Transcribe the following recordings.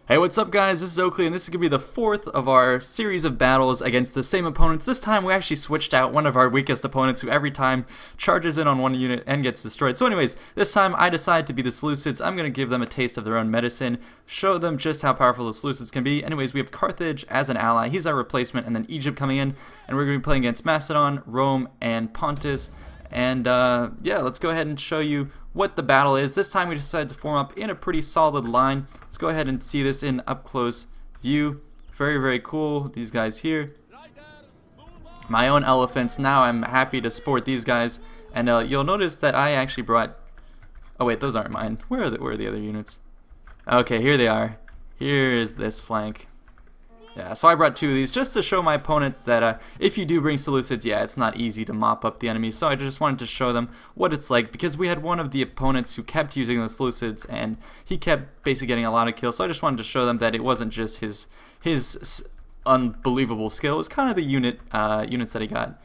Hey, what's up guys, this is Oakley and this is going to be the fourth of our series of battles against the same opponents. This time we actually switched out one of our weakest opponents who every time charges in on one unit and gets destroyed. So anyways, this time I decided to be the Seleucids. I'm going to give them a taste of their own medicine, show them just how powerful the Seleucids can be. Anyways, we have Carthage as an ally, he's our replacement, and then Egypt coming in, and we're going to be playing against Macedon, Rome, and Pontus. And yeah, let's go ahead and show you what the battle is. This time we decided to form up in a pretty solid line. Let's go ahead and see this in up close view. Very, very cool. These guys here. My own elephants. Now I'm happy to sport these guys. And you'll notice that I actually brought... Oh wait, those aren't mine. Where are the other units? Okay, here they are. Here is this flank. Yeah, so I brought two of these just to show my opponents that if you do bring Seleucids, yeah, it's not easy to mop up the enemy. So I just wanted to show them what it's like, because we had one of the opponents who kept using the Seleucids and he kept basically getting a lot of kills. So I just wanted to show them that it wasn't just his unbelievable skill. It was kind of the units that he got.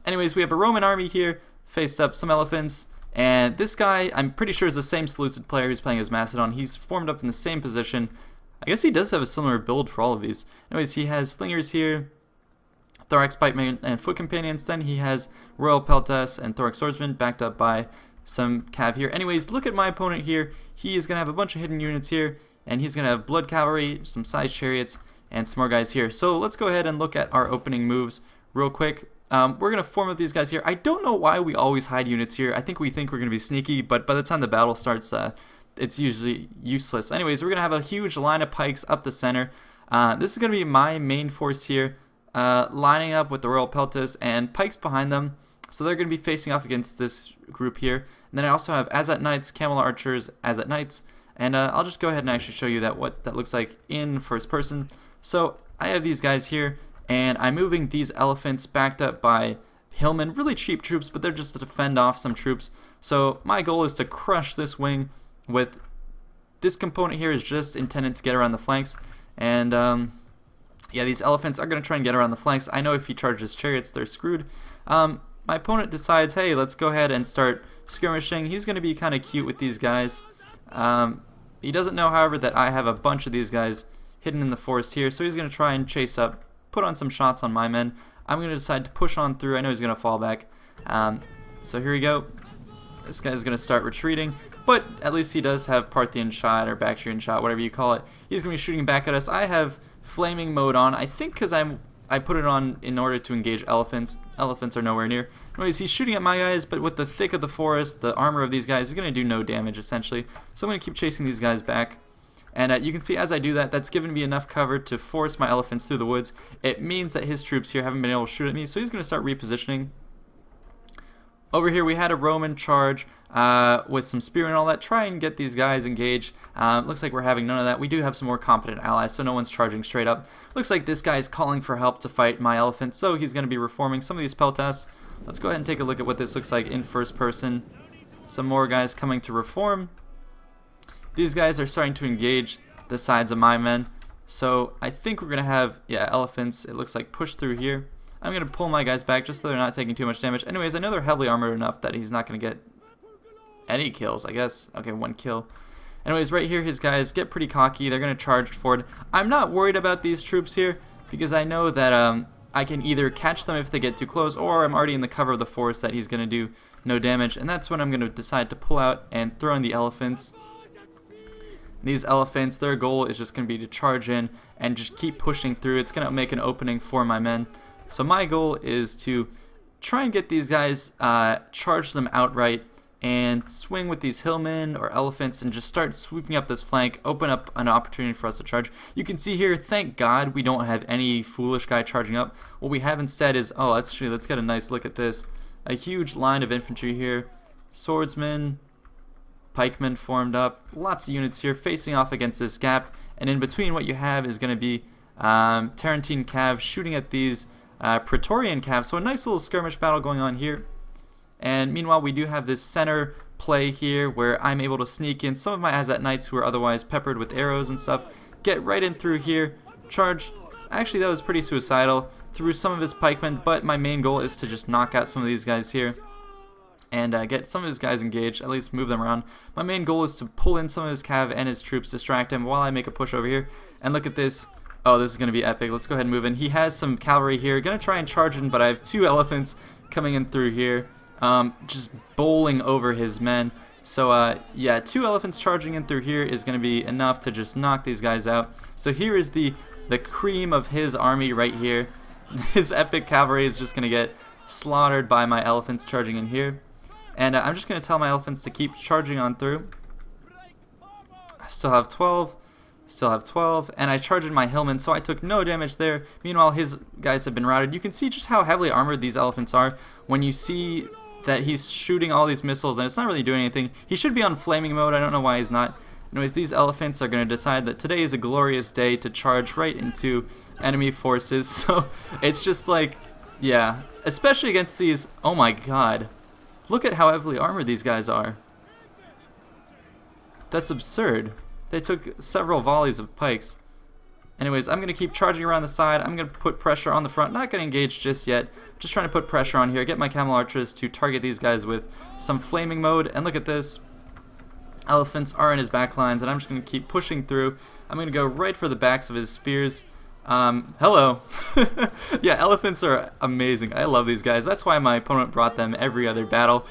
Anyways, we have a Roman army here, faced up some elephants. And this guy, I'm pretty sure, is the same Seleucid player who's playing as Macedon. He's formed up in the same position. I guess he does have a similar build for all of these. Anyways, he has slingers here, thorax pikemen and foot companions. Then he has royal peltas and thorax swordsmen backed up by some cav here. Anyways, look at my opponent here. He is going to have a bunch of hidden units here, and he's going to have blood cavalry, some size chariots, and some more guys here. So let's go ahead and look at our opening moves real quick. We're going to form up these guys here. I don't know why we always hide units here. I think we think we're going to be sneaky, but by the time the battle starts, it's usually useless. Anyways, we're going to have a huge line of pikes up the center. This is going to be my main force here, lining up with the royal peltas and pikes behind them. So they're going to be facing off against this group here. And then I also have Azat knights, camel archers, Azat knights. And I'll just go ahead and actually show you what that looks like in first person. So I have these guys here, and I'm moving these elephants backed up by hillmen. Really cheap troops, but they're just to defend off some troops. So my goal is to crush this wing. With this component here is just intended to get around the flanks, and yeah, these elephants are going to try and get around the flanks. I know if he charges chariots, they're screwed. My opponent decides, hey, let's go ahead and start skirmishing. He's going to be kind of cute with these guys. He doesn't know, however, that I have a bunch of these guys hidden in the forest here, so he's going to try and chase up, put on some shots on my men. I'm going to decide to push on through. I know he's going to fall back. So here we go. This guy's going to start retreating, but at least he does have Parthian shot or Bactrian shot, whatever you call it. He's going to be shooting back at us. I have flaming mode on, I think because I put it on in order to engage elephants. Elephants are nowhere near. Anyways, he's shooting at my guys, but with the thick of the forest, the armor of these guys is going to do no damage, essentially. So I'm going to keep chasing these guys back. And you can see as I do that, that's given me enough cover to force my elephants through the woods. It means that his troops here haven't been able to shoot at me, so he's going to start repositioning. Over here we had a Roman charge with some spear and all that. Try and get these guys engaged. Looks like we're having none of that. We do have some more competent allies, so no one's charging straight up. Looks like this guy is calling for help to fight my elephant, so he's going to be reforming some of these peltas. Let's go ahead and take a look at what this looks like in first person. Some more guys coming to reform. These guys are starting to engage the sides of my men. So I think we're going to have, yeah, elephants, it looks like, push through here. I'm going to pull my guys back just so they're not taking too much damage. Anyways, I know they're heavily armored enough that he's not going to get any kills, I guess. Okay, one kill. Anyways, right here, his guys get pretty cocky. They're going to charge forward. I'm not worried about these troops here because I know that I can either catch them if they get too close, or I'm already in the cover of the forest that he's going to do no damage. And that's when I'm going to decide to pull out and throw in the elephants. These elephants, their goal is just going to be to charge in and just keep pushing through. It's going to make an opening for my men. So my goal is to try and get these guys, charge them outright, and swing with these hillmen or elephants and just start sweeping up this flank, open up an opportunity for us to charge. You can see here, thank God we don't have any foolish guy charging up. What we have instead is, oh, let's get a nice look at this. A huge line of infantry here, swordsmen, pikemen formed up, lots of units here facing off against this gap, and in between what you have is going to be Tarentine cav shooting at these Praetorian cav. So a nice little skirmish battle going on here. And meanwhile, we do have this center play here where I'm able to sneak in some of my Azat knights who are otherwise peppered with arrows and stuff. Get right in through here, charge. Actually, that was pretty suicidal. Through some of his pikemen, but my main goal is to just knock out some of these guys here. and get some of his guys engaged, at least move them around. My main goal is to pull in some of his cav and his troops, distract him while I make a push over here. And look at this. Oh, this is going to be epic. Let's go ahead and move in. He has some cavalry here. Going to try and charge in, but I have 2 elephants coming in through here, just bowling over his men. So, yeah, 2 elephants charging in through here is going to be enough to just knock these guys out. So here is the cream of his army right here. His epic cavalry is just going to get slaughtered by my elephants charging in here. And I'm just going to tell my elephants to keep charging on through. I still have 12. Still have 12. And I charged in my hillmen, so I took no damage there. Meanwhile, his guys have been routed. You can see just how heavily armored these elephants are when you see that he's shooting all these missiles and it's not really doing anything. He should be on flaming mode. I don't know why he's not. Anyways, these elephants are going to decide that today is a glorious day to charge right into enemy forces. So it's just like, yeah, especially against these. Oh my god. Look at how heavily armored these guys are. That's absurd. They took several volleys of pikes. Anyways, I'm going to keep charging around the side. I'm going to put pressure on the front. Not going to engage just yet. Just trying to put pressure on here. Get my camel archers to target these guys with some flaming mode. And look at this. Elephants are in his back lines, and I'm just going to keep pushing through. I'm going to go right for the backs of his spears. Hello. Yeah, elephants are amazing. I love these guys. That's why my opponent brought them every other battle.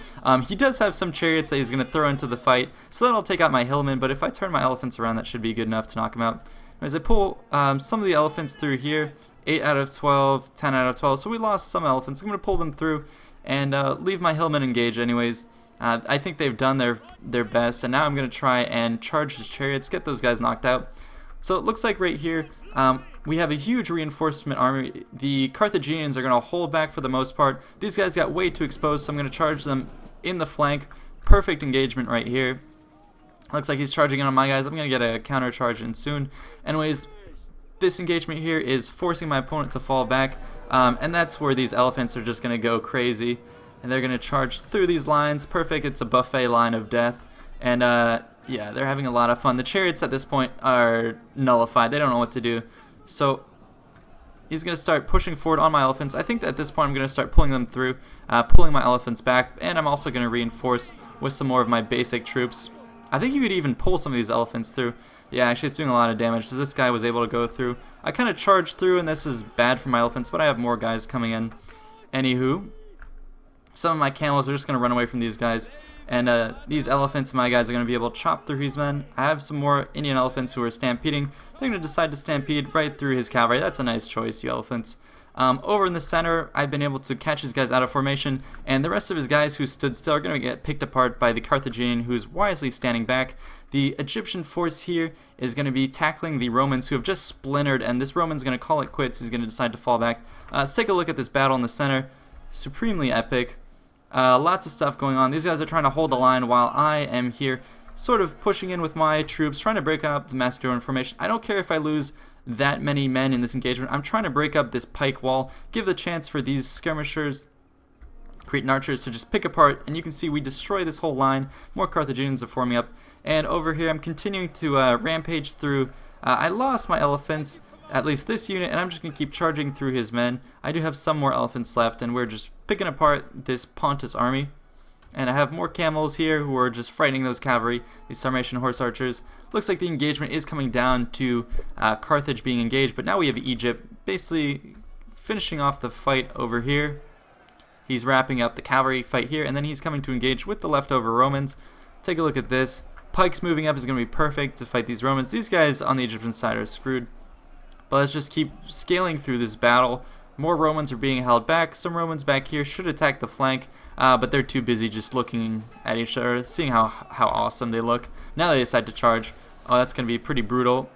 He does have some chariots that he's going to throw into the fight, so that'll take out my hillmen, but if I turn my elephants around, that should be good enough to knock him out. As I pull some of the elephants through here, 8 out of 12, 10 out of 12, so we lost some elephants. I'm going to pull them through and leave my hillmen engaged anyways. I think they've done their best, and now I'm going to try and charge his chariots, get those guys knocked out. So it looks like right here, we have a huge reinforcement army. The Carthaginians are going to hold back for the most part. These guys got way too exposed, so I'm going to charge them in the flank. Perfect engagement right here. Looks like he's charging in on my guys. I'm going to get a counter charge in soon. Anyways, this engagement here is forcing my opponent to fall back, and that's where these elephants are just going to go crazy. And they're going to charge through these lines. Perfect. It's a buffet line of death. And, yeah, they're having a lot of fun. The chariots at this point are nullified. They don't know what to do. So he's going to start pushing forward on my elephants. I think that at this point I'm going to start pulling them through, pulling my elephants back, and I'm also going to reinforce with some more of my basic troops. I think you could even pull some of these elephants through. Yeah, actually it's doing a lot of damage, so this guy was able to go through. I kind of charged through, and this is bad for my elephants, but I have more guys coming in. Anywho, some of my camels are just going to run away from these guys. And these elephants, my guys, are going to be able to chop through his men. I have some more Indian elephants who are stampeding. They're going to decide to stampede right through his cavalry. That's a nice choice, you elephants. Over in the center, I've been able to catch his guys out of formation, and the rest of his guys who stood still are going to get picked apart by the Carthaginian, who's wisely standing back. The Egyptian force here is going to be tackling the Romans, who have just splintered, and this Roman's going to call it quits. He's going to decide to fall back. Let's take a look at this battle in the center. Supremely epic. Lots of stuff going on. These guys are trying to hold the line while I am here sort of pushing in with my troops, trying to break up the Macedonian formation. I don't care if I lose that many men in this engagement. I'm trying to break up this pike wall, give the chance for these skirmishers, Cretan archers, to just pick apart, and you can see we destroy this whole line. More Carthaginians are forming up, and over here I'm continuing to rampage through. I lost my elephants, at least this unit, and I'm just going to keep charging through his men. I do have some more elephants left, and we're just picking apart this Pontus army. And I have more camels here who are just frightening those cavalry, these Sarmatian horse archers. Looks like the engagement is coming down to Carthage being engaged, but now we have Egypt basically finishing off the fight over here. He's wrapping up the cavalry fight here, and then he's coming to engage with the leftover Romans. Take a look at this. Pikes moving up is going to be perfect to fight these Romans. These guys on the Egyptian side are screwed. But let's just keep scaling through this battle. More Romans are being held back. Some Romans back here should attack the flank, but they're too busy just looking at each other, seeing how awesome they look. Now they decide to charge. Oh, that's going to be pretty brutal.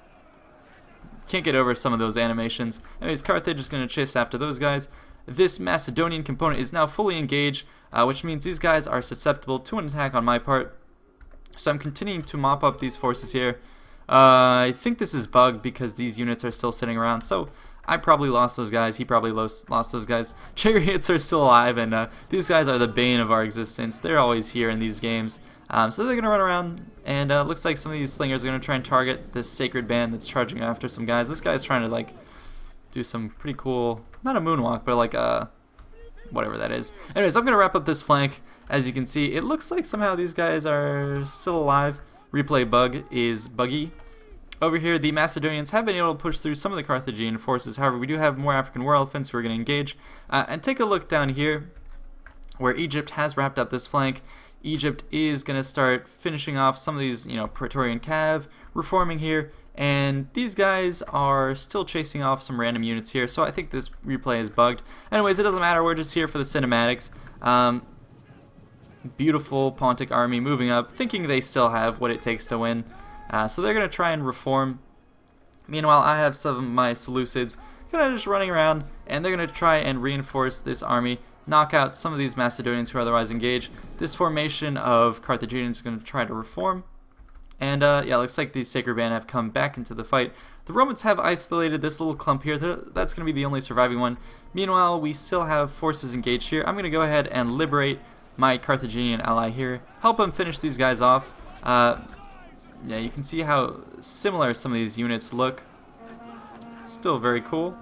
Can't get over some of those animations. Anyways, Carthage is going to chase after those guys. This Macedonian component is now fully engaged, which means these guys are susceptible to an attack on my part. So I'm continuing to mop up these forces here. I think this is bugged because these units are still sitting around, so I probably lost those guys. He probably lost those guys. Chariots are still alive, and these guys are the bane of our existence. They're always here in these games. So they're going to run around, and looks like some of these slingers are going to try and target this sacred band that's charging after some guys. This guy's trying to, like, do some pretty cool, not a moonwalk, but like a whatever that is. Anyways, I'm going to wrap up this flank. As you can see, it looks like somehow these guys are still alive. Replay bug is buggy. Over here, the Macedonians have been able to push through some of the Carthaginian forces. However, we do have more African war elephants who are going to engage. And take a look down here where Egypt has wrapped up this flank. Egypt is going to start finishing off some of these, Praetorian Cav, reforming here. And these guys are still chasing off some random units here, so I think this replay is bugged. Anyways, it doesn't matter, we're just here for the cinematics. Beautiful Pontic army moving up, thinking they still have what it takes to win. So they're going to try and reform. Meanwhile, I have some of my Seleucids kind of just running around, and they're going to try and reinforce this army, knock out some of these Macedonians who otherwise engage. This formation of Carthaginians is going to try to reform. And yeah, looks like these Sacred Band have come back into the fight. The Romans have isolated this little clump here. That's going to be the only surviving one. Meanwhile, we still have forces engaged here. I'm going to go ahead and liberate my Carthaginian ally here. Help him finish these guys off. Yeah, you can see how similar some of these units look. Still very cool.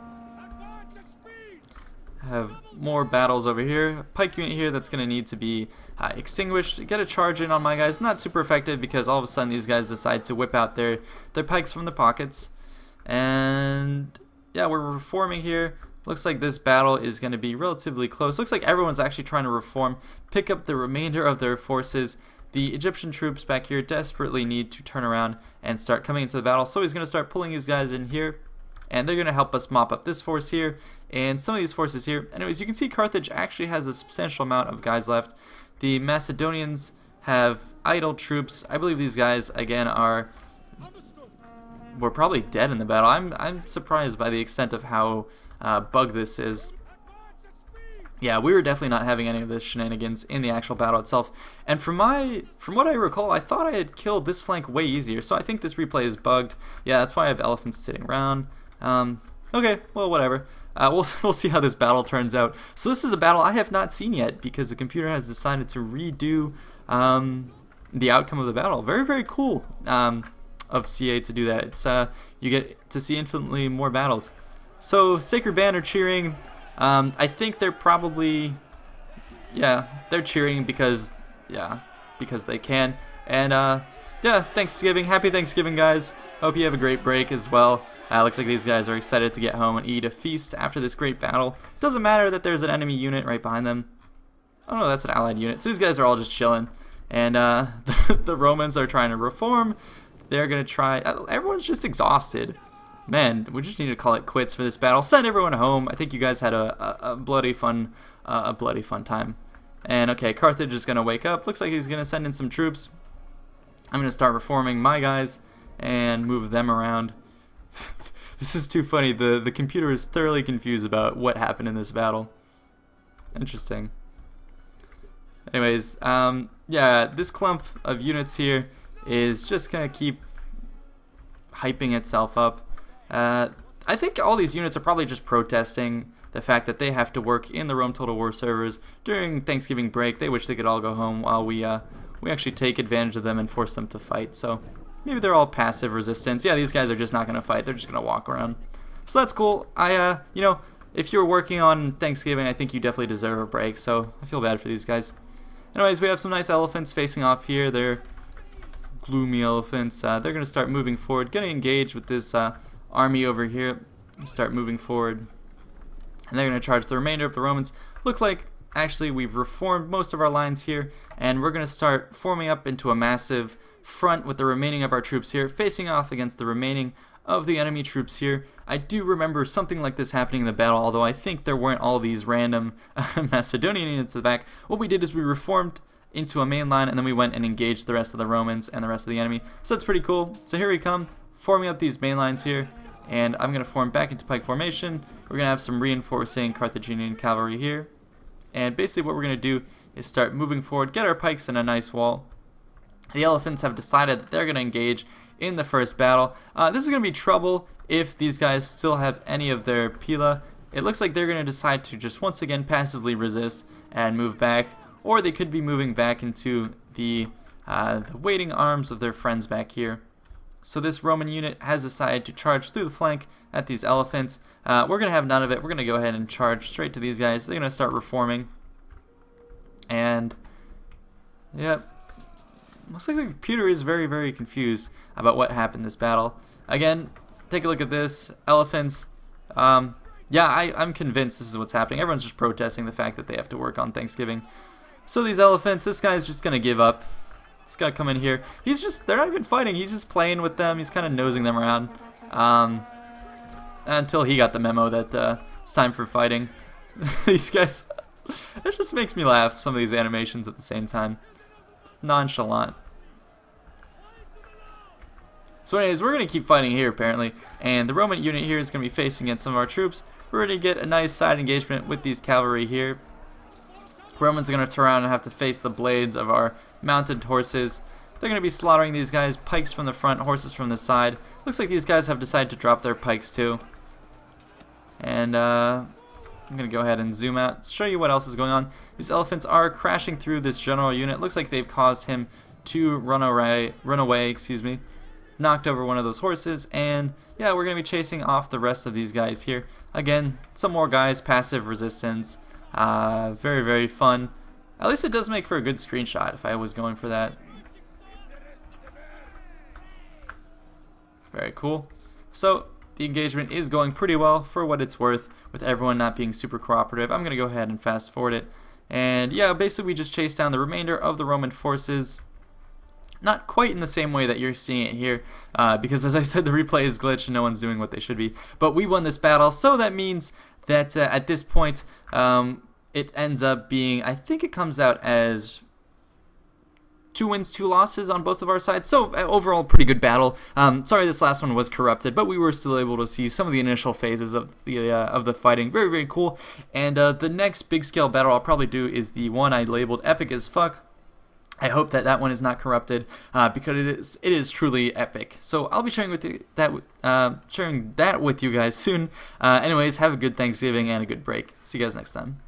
Have more battles over here. Pike unit here that's going to need to be extinguished. Get a charge in on my guys. Not super effective because all of a sudden these guys decide to whip out their pikes from the pockets. And yeah, we're reforming here. Looks like this battle is going to be relatively close. Looks like everyone's actually trying to reform, pick up the remainder of their forces. The Egyptian troops back here desperately need to turn around and start coming into the battle. So he's going to start pulling his guys in here. And they're going to help us mop up this force here and some of these forces here. Anyways, you can see Carthage actually has a substantial amount of guys left. The Macedonians have idle troops. I believe these guys, again, were probably dead in the battle. I'm surprised by the extent of how bugged this is. Yeah, we were definitely not having any of this shenanigans in the actual battle itself. And from what I recall, I thought I had killed this flank way easier. So I think this replay is bugged. Yeah, that's why I have elephants sitting around. Okay, well, whatever. We'll see how this battle turns out. So this is a battle I have not seen yet because the computer has decided to redo the outcome of the battle. Very, very cool of CA to do that. It's you get to see infinitely more battles. So Sacred Band are cheering. I think they're probably, yeah, they're cheering because they can. And yeah, Thanksgiving. Happy Thanksgiving, guys. Hope you have a great break as well. Looks like these guys are excited to get home and eat a feast after this great battle. Doesn't matter that there's an enemy unit right behind them. Oh no, that's an allied unit. So these guys are all just chilling. And the Romans are trying to reform. They're going to try. Everyone's just exhausted. Man, we just need to call it quits for this battle. Send everyone home. I think you guys had a bloody fun time. And okay, Carthage is going to wake up. Looks like he's going to send in some troops. I'm going to start reforming my guys and move them around. This is too funny. The computer is thoroughly confused about what happened in this battle. Interesting. Anyways, yeah, this clump of units here is just going to keep hyping itself up. I think all these units are probably just protesting the fact that they have to work in the Rome Total War servers during Thanksgiving break. They wish they could all go home while we actually take advantage of them and force them to fight. So maybe they're all passive resistance. Yeah, these guys are just not going to fight. They're just going to walk around. So that's cool. You know, if you're working on Thanksgiving, I think you definitely deserve a break. So I feel bad for these guys. Anyways, we have some nice elephants facing off here. They're gloomy elephants. They're going to start moving forward. Going to engage with this army over here. Start moving forward. And they're going to charge the remainder of the Romans. Look like actually we've reformed most of our lines here. And we're going to start forming up into a massive front with the remaining of our troops here, facing off against the remaining of the enemy troops here. I do remember something like this happening in the battle, although I think there weren't all these random Macedonian units at the back. What we did is we reformed into a main line, and then we went and engaged the rest of the Romans and the rest of the enemy. So that's pretty cool. So here we come, forming up these main lines here, and I'm going to form back into pike formation. We're going to have some reinforcing Carthaginian cavalry here, and basically what we're going to do is start moving forward, get our pikes in a nice wall. The elephants have decided that they're going to engage in the first battle. This is going to be trouble if these guys still have any of their pila. It looks like they're going to decide to just once again passively resist and move back, or they could be moving back into the waiting arms of their friends back here. So this Roman unit has decided to charge through the flank at these elephants. We're going to have none of it. We're going to go ahead and charge straight to these guys. They're going to start reforming. And, yep. Looks like the computer is very, very confused about what happened this battle. Again, take a look at this. Elephants. Yeah, I'm convinced this is what's happening. Everyone's just protesting the fact that they have to work on Thanksgiving. So these elephants, this guy's just going to give up. He's got to come in here. They're not even fighting. He's just playing with them. He's kind of nosing them around. Until he got the memo that it's time for fighting. These guys, it just makes me laugh, some of these animations at the same time. Nonchalant. So anyways, we're going to keep fighting here apparently. And the Roman unit here is going to be facing against some of our troops. We're going to get a nice side engagement with these cavalry here. Romans are going to turn around and have to face the blades of our mounted horses. They're going to be slaughtering these guys, pikes from the front, horses from the side. Looks like these guys have decided to drop their pikes too. And I'm going to go ahead and zoom out, show you what else is going on. These elephants are crashing through this general unit. Looks like they've caused him to run away, knocked over one of those horses. And yeah, we're going to be chasing off the rest of these guys here. Again, some more guys, passive resistance. Very, very fun. At least it does make for a good screenshot if I was going for that. Very cool. So the engagement is going pretty well for what it's worth, with everyone not being super cooperative. I'm going to go ahead and fast forward it. And yeah, basically we just chased down the remainder of the Roman forces. Not quite in the same way that you're seeing it here, because as I said, the replay is glitched and no one's doing what they should be. But we won this battle, so that means that at this point, it ends up being, I think it comes out as 2 wins, 2 losses on both of our sides. So overall, pretty good battle. Sorry this last one was corrupted, but we were still able to see some of the initial phases of the fighting. Very, very cool. And the next big scale battle I'll probably do is the one I labeled epic as fuck. I hope that one is not corrupted, because it is truly epic. So I'll be sharing that with you guys soon. Anyways, have a good Thanksgiving and a good break. See you guys next time.